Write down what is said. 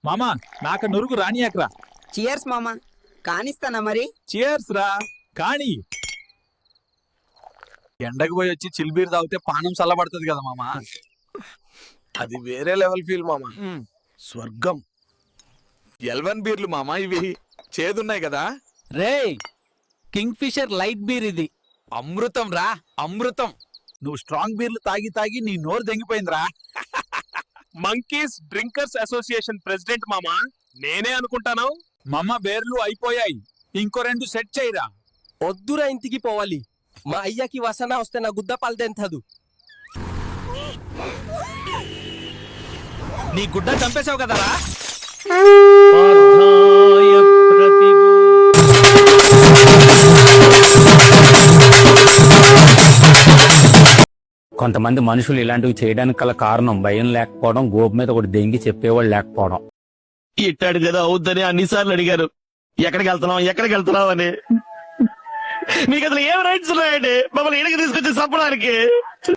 మామా నాక నురుగు రానియాకరా. చియర్స్ మామా. కానిస్తానా మరి? చియర్స్ రా కాని. ఎండకు పోయి వచ్చి చిల్బీర్ తాగితే పానం చల్లబడుతుంది కదా మామా. అది వేరే లెవెల్ ఫీల్ మామా. స్వర్గం. ఎల్వన్ బీర్లు మామా ఇవి చేదున్నాయి కదా. రే కింగ్ ఫిషర్ లైట్ బీర్ ఇది అమృతం రా అమృతం. నువ్వు స్ట్రాంగ్ బీర్లు తాగి తాగి నీ నోరు దెంగిపోయిందిరా. మంకీస్ డ్రింకర్స్ అసోసియేషన్ ప్రెసిడెంట్ మామా నేనే అనుకుంటాను. మమ్మ బేర్లు అయిపోయాయి, ఇంకో 2 సెట్ చేయరా. వద్దురా ఇంటికి పోవాలి. మా అయ్యకి వసన వస్తే నా గుద్ద పలదెంతదు. నీ గుడ్డ చంపేశావు కదరా. కొంతమంది మనుషులు ఇలాంటివి చేయడానికి గల కారణం భయం లేకపోవడం, గోపు మీద ఒకటి దెంగి చెప్పేవాళ్ళు లేకపోవడం. ఇట్టాడు కదా అవుద్దని అన్నిసార్లు అడిగారు ఎక్కడికి వెళ్తున్నావు అని. మీకు అసలు ఏం రైట్స్ ఉన్నాయండి మమ్మల్ని ఇక్కడికి తీసుకొచ్చి చంపడానికి?